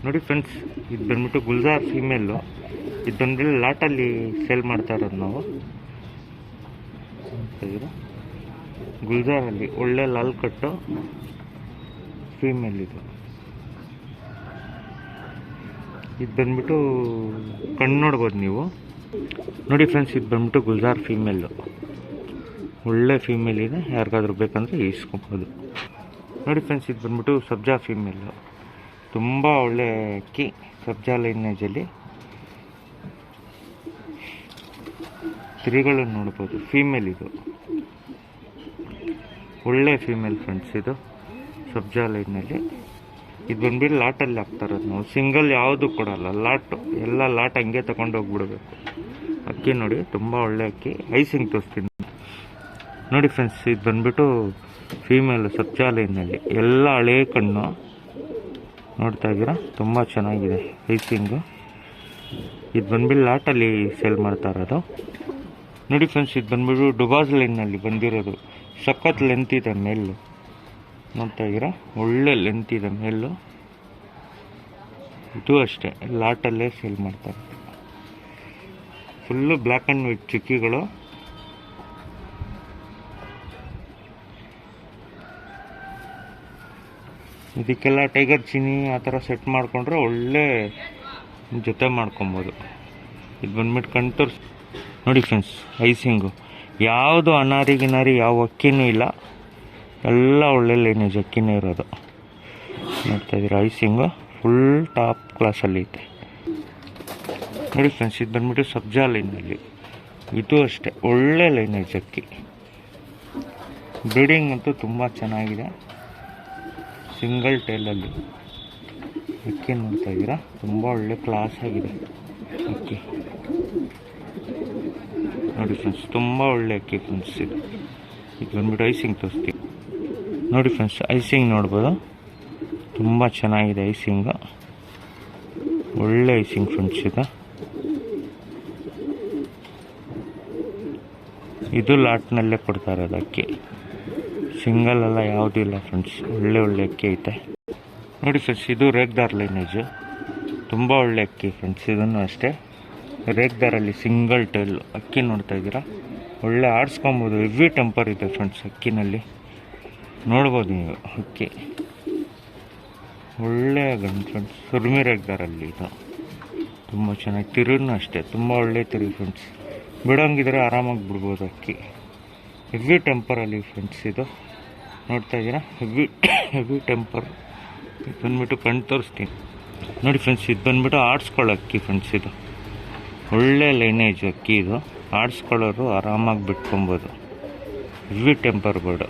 ನೋಡಿ ಫ್ರೆಂಡ್ಸ್, ಇದು ಬಂದ್ಬಿಟ್ಟು ಗುಲ್ಜಾರ್ ಫೀಮೇಲು. ಇದು ಬಂದ್ಬಿಟ್ಟು ಲಾಟಲ್ಲಿ ಸೇಲ್ ಮಾಡ್ತಾ ಇರೋದು ನಾವು. ಗುಲ್ಜಾರಲ್ಲಿ ಒಳ್ಳೆ ಲಾಲ್ ಕಟ್ಟು ಫೀಮೇಲ್ ಇದು. ಇದು ಬಂದ್ಬಿಟ್ಟು ಕಣ್ಣು ನೋಡ್ಬೋದು ನೀವು. ನೋಡಿ ಫ್ರೆಂಡ್ಸ್, ಇದು ಬಂದ್ಬಿಟ್ಟು ಗುಲ್ಜಾರ್ ಫೀಮೇಲು. ಒಳ್ಳೆ ಫೀಮೇಲ್ ಇದೆ, ಯಾರಿಗಾದ್ರೂ ಬೇಕಂದರೆ ಇಸ್ಕೊಬೋದು. ನೋಡಿ ಫ್ರೆಂಡ್ಸ್, ಇದು ಬಂದ್ಬಿಟ್ಟು ಸಬ್ಜಾ ಫೀಮೇಲು. ತುಂಬ ಒಳ್ಳೆ ಅಕ್ಕಿ, ಸಬ್ಜಾ ಲೈನೇಜಲ್ಲಿ ತಿರಿಗಳನ್ನು ನೋಡ್ಬೋದು. ಫೀಮೇಲ್ ಇದು, ಒಳ್ಳೆ ಫೀಮೇಲ್ ಫ್ರೆಂಡ್ಸ್. ಇದು ಸಬ್ಜಾ ಲೈನಲ್ಲಿ. ಇದು ಬಂದ್ಬಿಟ್ಟು ಲಾಟಲ್ಲಿ ಹಾಕ್ತಾರದು ನಾವು. ಸಿಂಗಲ್ ಯಾವುದು ಕೊಡಲ್ಲ, ಲಾಟು ಎಲ್ಲ ಲಾಟ್ ಹಂಗೆ ತಗೊಂಡು ಹೋಗ್ಬಿಡ್ಬೇಕು. ಅಕ್ಕಿ ನೋಡಿ, ತುಂಬ ಒಳ್ಳೆ ಅಕ್ಕಿ. ಐಸಿಂಗ್ ತೋರಿಸ್ತೀನಿ ನೋಡಿ ಫ್ರೆಂಡ್ಸ್. ಇದು ಬಂದ್ಬಿಟ್ಟು ಫೀಮೇಲು ಸಬ್ಜಾ ಲೈನಲ್ಲಿ. ಎಲ್ಲ ಹಳೇ ಕಣ್ಣು ನೋಡ್ತಾ ಇದ್ದೀರಾ, ತುಂಬ ಚೆನ್ನಾಗಿದೆ ಐಸಿಂಗು. ಇದು ಬಂದ್ಬಿಟ್ಟು ಲಾಟಲ್ಲಿ ಸೇಲ್ ಮಾಡ್ತಾ ಇರೋದು. ನೋಡಿ ಫ್ರೆಂಡ್ಸ್, ಇದು ಬಂದ್ಬಿಟ್ಟು ಡುಬಾಸ್ ಲೈನಲ್ಲಿ ಬಂದಿರೋದು. ಸಖತ್ ಲೆಂತ್ ಇದೆ ಮೇಲು, ನೋಡ್ತಾ ಇದ್ದೀರಾ, ಒಳ್ಳೆ ಲೆಂತ್ ಇದೆ ಮೇಲು. ಇದು ಅಷ್ಟೇ ಲಾಟಲ್ಲೇ ಸೇಲ್ ಮಾಡ್ತಾ ಇರೋದು. ಫುಲ್ಲು ಬ್ಲ್ಯಾಕ್ ಆ್ಯಂಡ್ ವೈಟ್ ಚುಕ್ಕಿಗಳು. ಇದಕ್ಕೆಲ್ಲ ಟೈಗರ್ ಚಿನಿ ಆ ಥರ ಸೆಟ್ ಮಾಡಿಕೊಂಡ್ರೆ ಒಳ್ಳೆ ಜೊತೆ ಮಾಡ್ಕೊಬೋದು. ಇದು ಬಂದ್ಬಿಟ್ಟು ಕಂಟೂರ್ ನೋಡಿ ಫ್ರೆಂಡ್ಸ್. ಐಸಿಂಗು ಯಾವುದು ಅನಾರಿ ಗಿನಾರಿ ಯಾವ ಅಕ್ಕಿನೂ ಇಲ್ಲ, ಎಲ್ಲ ಒಳ್ಳೆ ಲೈನೇಜ್ ಅಕ್ಕಿನೇ ಇರೋದು. ನೋಡ್ತಾ ಇದ್ದೀರಾ, ಐಸಿಂಗು ಫುಲ್ ಟಾಪ್ ಕ್ಲಾಸಲ್ಲಿ ಐತೆ. ನೋಡಿ ಫ್ರೆಂಡ್ಸ್, ಇದು ಬಂದ್ಬಿಟ್ಟು ಸಬ್ಜಾ ಲೈನಲ್ಲಿ. ಇದು ಅಷ್ಟೇ ಒಳ್ಳೆ ಲೈನೇಜ್ ಅಕ್ಕಿ. ಬ್ರೀಡಿಂಗ್ ಅಂತೂ ತುಂಬ ಚೆನ್ನಾಗಿದೆ. ಸಿಂಗಲ್ ಟೇಲಲ್ಲಿ ಅಕ್ಕಿ ನೋಡ್ತಾ ಇದ್ದೀರಾ, ತುಂಬ ಒಳ್ಳೆ ಕ್ಲಾಸ್ ಆಗಿದೆ ಅಕ್ಕಿ. ನೋಡಿ ಫ್ರೆಂಡ್ಸ್, ತುಂಬ ಒಳ್ಳೆ ಅಕ್ಕಿ ಫ್ರೆಂಡ್ಸ್. ಇದು ಬಂದ್ಬಿಟ್ಟು ಐಸಿಂಗ್ ತೋರಿಸ್ತೀವಿ ನೋಡಿ ಫ್ರೆಂಡ್ಸ್. ಐಸಿಂಗ್ ನೋಡ್ಬೋದು, ತುಂಬ ಚೆನ್ನಾಗಿದೆ ಐಸಿಂಗು. ಒಳ್ಳೆ ಐಸಿಂಗ್ ಫ್ರೆಂಡ್ಸ್ ಇದು. ಇದು ಲಾಟ್ನಲ್ಲೇ ಕೊಡ್ತಾ ಇರೋದು ಅಕ್ಕಿ, ಸಿಂಗಲ್ ಎಲ್ಲ ಯಾವುದೂ ಇಲ್ಲ ಫ್ರೆಂಡ್ಸ್. ಒಳ್ಳೆ ಒಳ್ಳೆ ಅಕ್ಕಿ ಐತೆ ನೋಡಿ ಫ್ರೆಂಡ್ಸ್. ಇದು ರೇಗ್ದಾರ್ ಲೈನೇಜು, ತುಂಬ ಒಳ್ಳೆ ಅಕ್ಕಿ ಫ್ರೆಂಡ್ಸ್. ಇದನ್ನು ಅಷ್ಟೇ ರೇಗ್ದಾರಲ್ಲಿ ಸಿಂಗಲ್ ಟೈಲ್ ಅಕ್ಕಿ ನೋಡ್ತಾ ಇದ್ದೀರಾ, ಒಳ್ಳೆ ಆಡಿಸ್ಕೊಬೋದು. ಹೆವಿ ಟೆಂಪರ್ ಇದೆ ಫ್ರೆಂಡ್ಸ್ ಅಕ್ಕಿನಲ್ಲಿ, ನೋಡ್ಬೋದು ನೀವು ಅಕ್ಕಿ. ಒಳ್ಳೆ ಗಂಡು ಫ್ರೆಂಡ್ಸ್, ಸುರ್ಮಿ ರೇಗ್ದಾರಲ್ಲಿ ಇದು ತುಂಬ ಚೆನ್ನಾಗಿ. ತಿರುನು ಅಷ್ಟೇ ತುಂಬ ಒಳ್ಳೆ ತಿರು ಫ್ರೆಂಡ್ಸ್. ಬಿಡೋಂಗಿದ್ರೆ ಆರಾಮಾಗಿ ಬಿಡ್ಬೋದು ಅಕ್ಕಿ. ಹೆವಿ ಟೆಂಪರಲ್ಲಿ ಫ್ರೆಂಡ್ಸ್ ಇದು ನೋಡ್ತಾ ಇದ್ದೀರಾ, ಹೆವಿ ಟೆಂಪರ್. ಇದು ಬಂದ್ಬಿಟ್ಟು ಕಣ್ಣು ತೋರಿಸ್ತೀನಿ ನೋಡಿ ಫ್ರೆಂಡ್ಸ್. ಇದು ಬಂದ್ಬಿಟ್ಟು ಆಡಿಸ್ಕೊಳ್ಳೋ ಅಕ್ಕಿ ಫ್ರೆಂಡ್ಸ್. ಇದು ಒಳ್ಳೆ ಲೈನೇಜ್ ಅಕ್ಕಿ. ಇದು ಆಡಿಸ್ಕೊಳ್ಳೋರು ಆರಾಮಾಗಿ ಬಿಟ್ಕೊಬೋದು. ಹೆವಿ ಟೆಂಪರ್ ಬರ್ಡು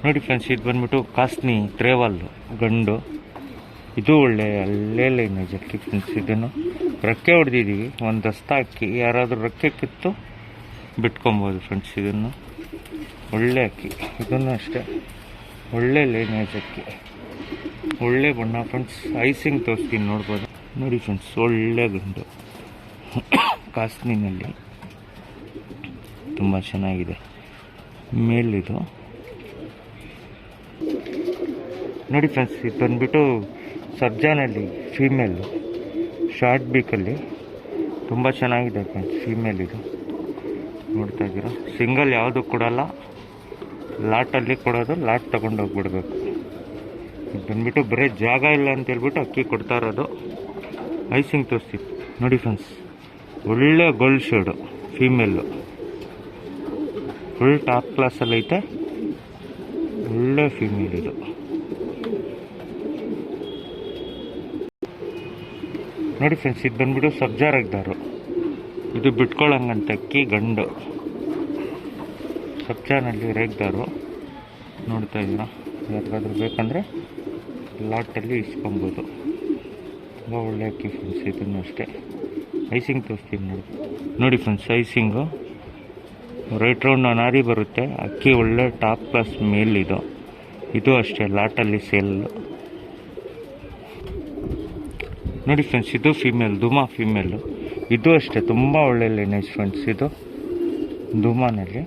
ನೋಡಿ ಫ್ರೆಂಡ್ಸ್. ಇದು ಬಂದ್ಬಿಟ್ಟು ಕಾಸ್ನಿ ತ್ರೇವಾಲು ಗಂಡು. ಇದು ಒಳ್ಳೆ ಲೈನೇಜ್ ಅಕ್ಕಿ ಫ್ರೆಂಡ್ಸ್. ಇದನ್ನು ರಕ್ಕೆ ಹೊಡೆದಿದ್ದೀವಿ, ಒಂದು ದಸ್ತ ಅಕ್ಕಿ. ಯಾರಾದರೂ ರಕ್ಕೆ ಕಿತ್ತು ಬಿಟ್ಕೊಬೋದು ಫ್ರೆಂಡ್ಸ್. ಇದನ್ನು ಒಳ್ಳೆ ಅಕ್ಕಿ. ಇದನ್ನು ಅಷ್ಟೇ ಒಳ್ಳೆ ಲೈನೇಜ್ ಅಕ್ಕಿ, ಒಳ್ಳೆ ಬಣ್ಣ ಫ್ರೆಂಡ್ಸ್. ಐಸಿಂಗ್ ತೋರಿಸ್ತೀನಿ ನೋಡ್ಬೋದು ನೋಡಿ ಫ್ರೆಂಡ್ಸ್. ಒಳ್ಳೆ ಗಂಡು ಕಾಸ್ನಿನಲ್ಲಿ ತುಂಬ ಚೆನ್ನಾಗಿದೆ ಮೇಲಿದು ನೋಡಿ ಫ್ರೆಂಡ್ಸ್. ಇದು ಬಂದ್ಬಿಟ್ಟು ಸಬ್ಜಾನಲ್ಲಿ ಫೀಮೇಲು, ಶಾರ್ಟ್ ಬೀಕಲ್ಲಿ ತುಂಬ ಚೆನ್ನಾಗಿದೆ ಫ್ರೆಂಡ್ಸ್ ಫೀಮೇಲ್. ಇದು ನೋಡ್ತಾ ಇದ್ದೀರಾ, ಸಿಂಗಲ್ ಯಾವುದು ಕೊಡಲ್ಲ, ಲಾಟಲ್ಲಿ ಕೊಡೋದು. ಲಾಟ್ ತೊಗೊಂಡು ಹೋಗ್ಬಿಡ್ಬೇಕು. ಇದು ಬಂದ್ಬಿಟ್ಟು ಬರೀ ಜಾಗ ಇಲ್ಲ ಅಂತ ಹೇಳ್ಬಿಟ್ಟು ಅಕ್ಕಿ ಕೊಡ್ತಾ ಇರೋದು. ಐಸಿಂಗ್ ತೋರಿಸ್ತೀವಿ ನೋಡಿ ಫ್ರೆಂಡ್ಸ್. ಒಳ್ಳೆ gold shade female, full top ಕ್ಲಾಸಲ್ಲಿ ಐತೆ. ಒಳ್ಳೆ ಫೀಮೇಲ್ ಇದು. ನೋಡಿ ಫ್ರೆಂಡ್ಸ್, ಇದು ಬಂದ್ಬಿಟ್ಟು ಸಬ್ಜಾ ರೇಗ್ದಾರು. ಇದು ಬಿಟ್ಕೊಳ್ಳಂಗಂತ ಅಕ್ಕಿ ಗಂಡು, ಸಬ್ಜಾನಲ್ಲಿ ರೇಗ್ದಾರು ನೋಡ್ತಾ ಇದ್ದೀರಾ. ಯಾರಿಗಾದ್ರೂ ಬೇಕಂದರೆ ಲಾಟಲ್ಲಿ ಇಸ್ಕೊಬೋದು. ತುಂಬ ಒಳ್ಳೆ ಅಕ್ಕಿ ಫ್ರೆಂಡ್ಸ್. ಇದನ್ನು ಅಷ್ಟೇ ಐಸಿಂಗ್ ತೋರಿಸ್ತೀನಿ ನೋಡಿ ಫ್ರೆಂಡ್ಸ್. ಐಸಿಂಗು ರೈಟ್ ರೌಂಡ್ ಅನಾರಿ ಬರುತ್ತೆ ಅಕ್ಕಿ. ಒಳ್ಳೆ ಟಾಪ್ ಕ್ಲಾಸ್ ಮೇಲ್ ಇದು. ಇದು ಅಷ್ಟೇ ಲಾಟಲ್ಲಿ ಸೇಲ್ ನೋಡಿ ಫ್ರೆಂಡ್ಸ್. ಇದು ಫೀಮೇಲ್, ದುಮಾ ಫೀಮೇಲು. ಇದು ಅಷ್ಟೇ ತುಂಬ ಒಳ್ಳೆ ಲೈನೇಜ್ ಫ್ರೆಂಡ್ಸ್. ಇದು ದುಮಾನಲ್ಲಿ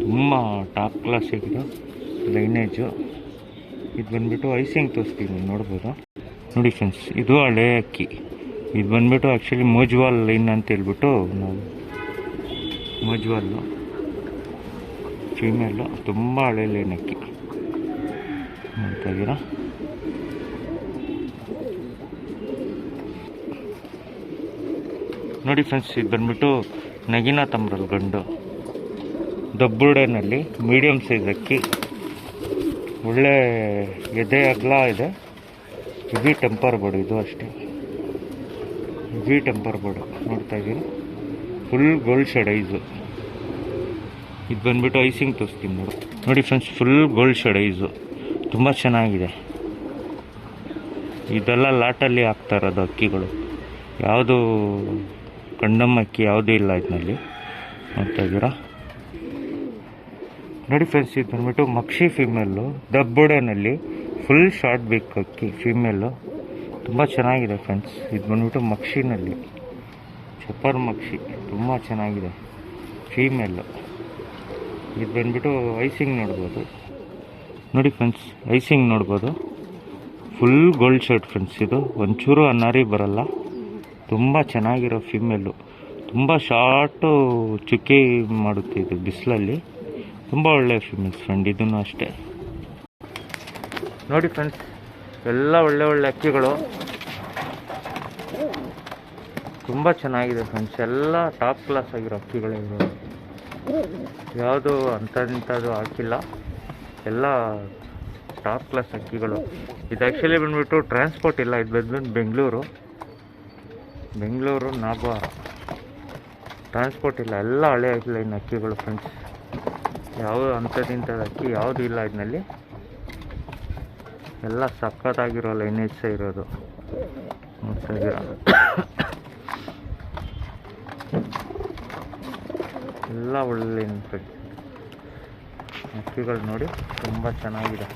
ತುಂಬ ಟಾಪ್ ಕ್ಲಾಸ್ ಇದು ಲೈನೇಜು. ಇದು ಬಂದ್ಬಿಟ್ಟು ಐಸಿಂಗ್ ತೋರಿಸ್ತೀನಿ ನೋಡ್ಬೋದು. ನೋಡಿ ಫ್ರೆಂಡ್ಸ್, ಇದು ಹಳೆ ಅಕ್ಕಿ. ಇದು ಬಂದ್ಬಿಟ್ಟು ಆ್ಯಕ್ಚುಲಿ ಮೋಜ್ವಾಲ್ ಲೈನ್ ಅಂತ ಹೇಳ್ಬಿಟ್ಟು ನಾವು ಮೋಜ್ವಾಲು ಫೀಮೇಲು ತುಂಬ ಹಳೆ ಲೈನ್ ಅಕ್ಕಿ ನೋಡ್ತಾ ಇದ್ದೀರಾ. ನೋಡಿ ಫ್ರೆಂಡ್ಸ್, ಇದು ಬಂದ್ಬಿಟ್ಟು ನಗಿನ ತಮ್ರಲ್ ಗಂಡು ದಬ್ಬುಡೆನಲ್ಲಿ ಮೀಡಿಯಮ್ ಸೈಜ್ ಅಕ್ಕಿ. ಒಳ್ಳೆ ಎದೆ ಅಗಲ ಇದೆ. ಹೆವಿ ಟೆಂಪರ್ ಬೋರ್ಡು ಇದು ಅಷ್ಟೇ, ಹೆವಿ ಟೆಂಪರ್ ಬೋರ್ಡು ನೋಡ್ತಾ ಇದ್ದೀನಿ. Full gold shade ice. ಇದು ಬಂದ್ಬಿಟ್ಟು ಐಸಿಂಗ್ ತೋರಿಸ್ತೀನಿ ನೋಡಿ friends, full gold shade ice ತುಂಬ ಚೆನ್ನಾಗಿದೆ. ಇದೆಲ್ಲ ಲಾಟಲ್ಲಿ ಹಾಕ್ತಾ ಇರೋದು ಅಕ್ಕಿಗಳು, ಯಾವುದು ಕಂಡಮ್ ಅಕ್ಕಿ ಯಾವುದೂ ಇಲ್ಲ ಇದರಲ್ಲಿ ನೋಡ್ತಾ ಇದ್ದೀರಾ. ನೋಡಿ ಫ್ರೆಂಡ್ಸ್, ಇದು ಬಂದ್ಬಿಟ್ಟು ಮಕ್ಷಿ ಫೀಮೇಲು ದಬ್ಬುಡೆನಲ್ಲಿ ಫುಲ್ ಶಾರ್ಟ್ ಬೇಕು ಅಕ್ಕಿ ಫೀಮೇಲು ತುಂಬ ಚೆನ್ನಾಗಿದೆ ಫ್ರೆಂಡ್ಸ್. ಇದು ಬಂದ್ಬಿಟ್ಟು ಮಕ್ಷಿನಲ್ಲಿ ಚಪ್ಪರ್ ಮಕ್ಷಿ ತುಂಬ ಚೆನ್ನಾಗಿದೆ ಫೀಮೇಲು. ಇದು ಬಂದ್ಬಿಟ್ಟು ಐಸಿಂಗ್ ನೋಡ್ಬೋದು. ನೋಡಿ ಫ್ರೆಂಡ್ಸ್, ಐಸಿಂಗ್ ನೋಡ್ಬೋದು. Full gold shirt friends. ಇದು ಒಂಚೂರು ಅನ್ನಾರಿ ಬರಲ್ಲ, ತುಂಬ ಚೆನ್ನಾಗಿರೋ ಫೀಮೇಲು. ತುಂಬ ಶಾರ್ಟು ಚುಕ್ಕಿ ಮಾಡುತ್ತೆ ಇದು ಬಿಸಿಲಲ್ಲಿ. ತುಂಬ ಒಳ್ಳೆಯ ಫೀಮೇಲ್ಸ್ ಫ್ರೆಂಡ್. ಇದೂ ಅಷ್ಟೇ ನೋಡಿ ಫ್ರೆಂಡ್ಸ್, ಎಲ್ಲ ಒಳ್ಳೆ ಒಳ್ಳೆ ಅಕ್ಕಿಗಳು ತುಂಬ ಚೆನ್ನಾಗಿದೆ ಫ್ರೆಂಡ್ಸ್. ಎಲ್ಲ ಟಾಪ್ ಕ್ಲಾಸ್ ಆಗಿರೋ ಅಕ್ಕಿಗಳೇ ಇರೋದು, ಯಾವುದು ಅಂಥದ್ದು ಹಾಕಿಲ್ಲ, ಎಲ್ಲ ಟಾಪ್ ಕ್ಲಾಸ್ ಅಕ್ಕಿಗಳು. ಇದು ಆ್ಯಕ್ಚುಲಿ ಬಂದ್ಬಿಟ್ಟು ಟ್ರಾನ್ಸ್ಪೋರ್ಟ್ ಇಲ್ಲ, ಇದು ಬಂದ್ಬಿಟ್ಟು ಬೆಂಗಳೂರು ನಾಗವಾರ. ಟ್ರಾನ್ಸ್ಪೋರ್ಟ್ ಇಲ್ಲ, ಎಲ್ಲ ಹಳೆ ಲೈನ್ ಅಕ್ಕಿಗಳು ಫ್ರೆಂಡ್ಸ್. ಯಾವ ಅಂಥದ್ದು ಅಕ್ಕಿ ಯಾವುದು ಇಲ್ಲ ಇದರಲ್ಲಿ, ಎಲ್ಲ ಸಖತ್ತಾಗಿರೋ ಲೈನೇಜ್ ಇರೋದು ನೋಡ್ತಾ ಇದ್ದೀರಾ. ಎಲ್ಲ ಒಳ್ಳೆ ಫ್ರೆಂಡ್ಸ್ ಅಕ್ಕಿಗಳು ನೋಡಿ, ತುಂಬ ಚೆನ್ನಾಗಿದೆ.